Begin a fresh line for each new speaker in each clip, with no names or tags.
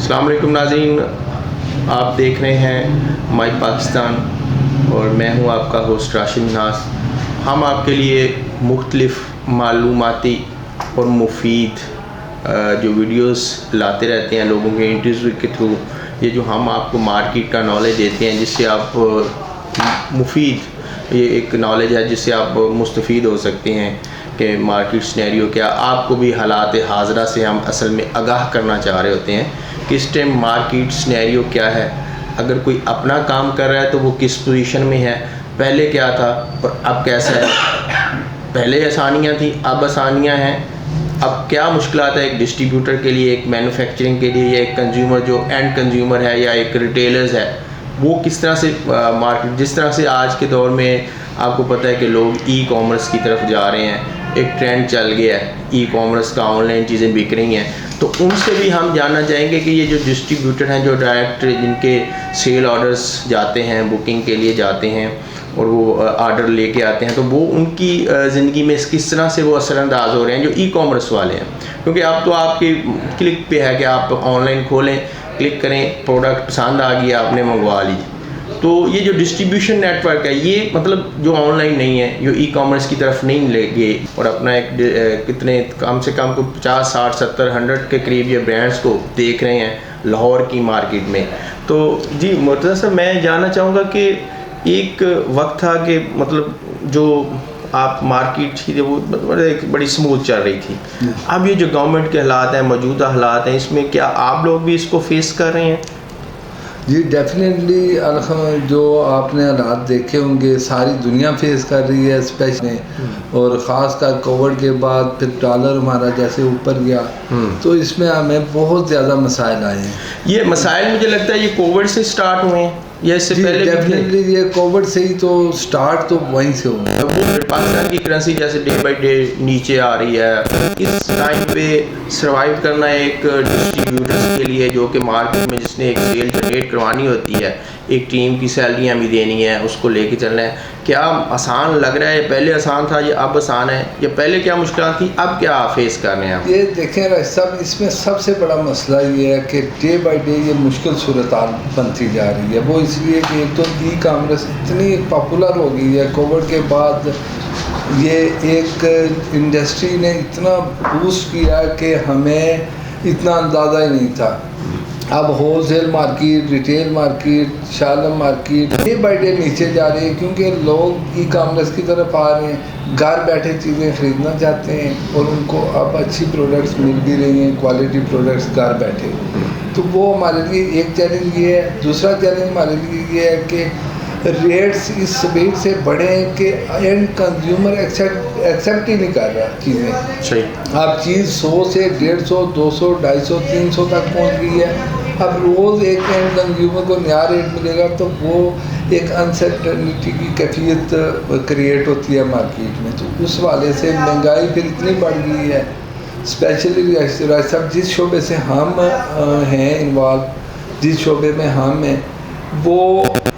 अस्सलाम वालेकुम नाज़रीन, आप देख रहे हैं माई पाकिस्तान और मैं हूं आपका होस्ट राशिद नास। हम आपके लिए मुख्तलिफ़ मालूमाती और मुफीद जो वीडियोस लाते रहते हैं लोगों के इंटरव्यू के थ्रू। ये जो हम आपको मार्केट का नॉलेज देते हैं जिससे आप मुफीद ये एक नॉलेज है जिससे आप मुस्तफ़ीद हो सकते हैं कि मार्केट सिनेरियो क्या। आपको भी हालात हाज़रा से हम असल में आगाह करना चाह रहे होते हैं कि इस टाइम मार्केट सिनेरियो क्या है। अगर कोई अपना काम कर रहा है तो वो किस पोजीशन में है, पहले क्या था और अब कैसा है। पहले आसानियाँ थी, अब आसानियाँ हैं। अब क्या मुश्किलात है एक डिस्ट्रीब्यूटर के लिए, एक मैन्युफैक्चरिंग के लिए, या एक कंज्यूमर जो एंड कंज्यूमर है या एक रिटेलर्स है, वो किस तरह से मार्केट, जिस तरह से आज के दौर में आपको पता है कि लोग ई कॉमर्स की तरफ जा रहे हैं, एक ट्रेंड चल गया है ई कॉमर्स का, ऑनलाइन चीज़ें बिक रही हैं। तो उनसे भी हम जानना चाहेंगे कि ये जो डिस्ट्रीब्यूटर हैं जो डायरेक्ट जिनके सेल ऑर्डर्स जाते हैं, बुकिंग के लिए जाते हैं और वो आर्डर लेके आते हैं, तो वो उनकी ज़िंदगी में किस तरह से वो असरअंदाज हो रहे हैं जो ई कॉमर्स वाले हैं। क्योंकि अब तो आपके क्लिक पे है कि आप ऑनलाइन खोलें, क्लिक करें, प्रोडक्ट पसंद आ गया, आपने मंगवा ली। तो ये जो डिस्ट्रीब्यूशन नेटवर्क है ये मतलब जो ऑनलाइन नहीं है, जो ई कॉमर्स की तरफ नहीं ले गए और अपना एक कितने कम से कम को 50, 60, 70, 100 के करीब ये ब्रांड्स को देख रहे हैं लाहौर की मार्केट में। तो जी मुर्तज़ा साहब, मैं जानना चाहूँगा कि एक वक्त था कि मतलब जो आप मार्केट थी वो मतलब एक बड़ी स्मूथ चल रही थी। अब ये जो गवर्नमेंट के हालात हैं, मौजूदा हालात हैं, इसमें क्या आप लोग भी इसको फेस कर रहे हैं?
जी डेफिनेटली, जो आपने हालात देखे होंगे सारी दुनिया फेस कर रही है स्पेशली, और ख़ास कर कोविड के बाद फिर डॉलर हमारा जैसे ऊपर गया तो इसमें हमें बहुत ज़्यादा मसाइल आए हैं।
ये मसाइल मुझे लगता है ये कोविड से स्टार्ट हुए हैं या इससे पहले?
डेफिनेटली ये कोविड से ही तो स्टार्ट तो वहीं से हुआ।
तो पाकिस्तान की करेंसी जैसे डे बाई डे नीचे आ रही है, इस टाइम पे सरवाइव करना एक डिस्ट्रीब्यूटर्स के लिए जो कि मार्केट में जिसने एक सेल जनरेट करवानी होती है, एक टीम की सैलरियाँ भी देनी है, उसको लेके चलना है, क्या आसान लग रहा है? पहले आसान था, ये अब आसान है? या पहले क्या मुश्किल थी, अब क्या फेस कर रहे हैं?
ये देखें राज साहब, इसमें सबसे बड़ा मसला ये है कि डे बाई डे ये मुश्किल सूरत बनती जा रही है। वो इसलिए कि एक तो ई कॉमर्स इतनी पॉपुलर हो गई है, कोविड के बाद ये एक इंडस्ट्री ने इतना बूस्ट किया कि हमें इतना अंदाज़ा ही नहीं था। अब wholesale market, retail market, Shah Alam market day by day नीचे जा रही है क्योंकि लोग ई कॉमर्स की तरफ आ रहे हैं, घर बैठे चीज़ें ख़रीदना चाहते हैं और उनको अब अच्छी प्रोडक्ट्स मिल भी रही हैं, क्वालिटी प्रोडक्ट्स घर बैठे। तो वो हमारे लिए एक चैलेंज ये है। दूसरा चैलेंज हमारे लिए ये है कि रेट्स इस स्पीड से बढ़े हैं कि एंड कंज्यूमर एक्सेप्ट ही नहीं कर रहा चीज़ें।
सही,
अब चीज़ 100 से 150, 200, 250, 300 तक पहुंच गई है। अब रोज़ एक एंड कंज्यूमर को नया रेट मिलेगा तो वो एक अनसर्टनिटी की कैफियत क्रिएट होती है मार्केट में। तो उस वाले से महंगाई फिर इतनी बढ़ गई है। स्पेशली राज साहब, जिस शोबे से हम हैं इन्वॉल्व, जिस शोबे में हम हैं, वो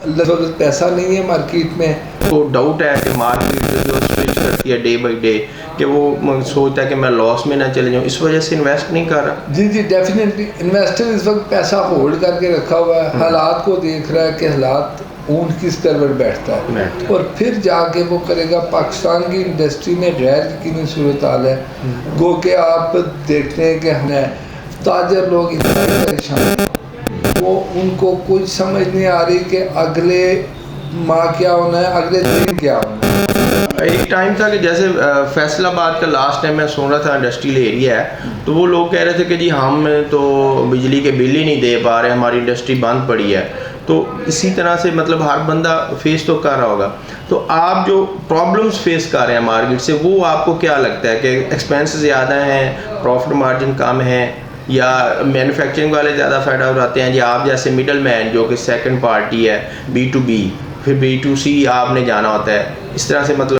लगभग पैसा नहीं है मार्केट में।
तो डाउट है कि मार्केट जो स्विच करती है डे बाई डे कि वो सोचता है कि मैं लॉस में ना चले जाऊँ, इस वजह से इन्वेस्ट नहीं कर रहा।
जी डेफिनेटली इन्वेस्टर इस वक्त पैसा होल्ड करके रखा हुआ है, हालात को देख रहा है कि हालात ऊँट किस तरह पर बैठता है और फिर जाके वो करेगा। पाकिस्तान की इंडस्ट्री में गैर यकीनी सूरत हाल है। गो के आप देखते हैं कि हमें ताजर लोग इतना परेशान हैं, वो उनको कुछ समझ नहीं आ रही कि अगले माह क्या होना है, अगले दिन क्या होना है।
एक टाइम था कि जैसे फैसलाबाद का लास्ट टाइम मैं सुन रहा था इंडस्ट्रियल एरिया है, तो वो लोग कह रहे थे कि जी हम तो बिजली के बिल ही नहीं दे पा रहे, हमारी इंडस्ट्री बंद पड़ी है। तो इसी तरह से मतलब हर बंदा फेस तो कर रहा होगा। तो आप जो प्रॉब्लम्स फेस कर रहे हैं मार्केट से, वो आपको क्या लगता है कि एक्सपेंस ज़्यादा हैं, प्रॉफिट मार्जिन कम है, या मैन्युफैक्चरिंग वाले ज़्यादा फ़ायदा उठाते हैं, या आप जैसे मिडल मैन जो कि सेकंड पार्टी है, B2B, फिर B2C आपने जाना होता है, इस तरह से मतलब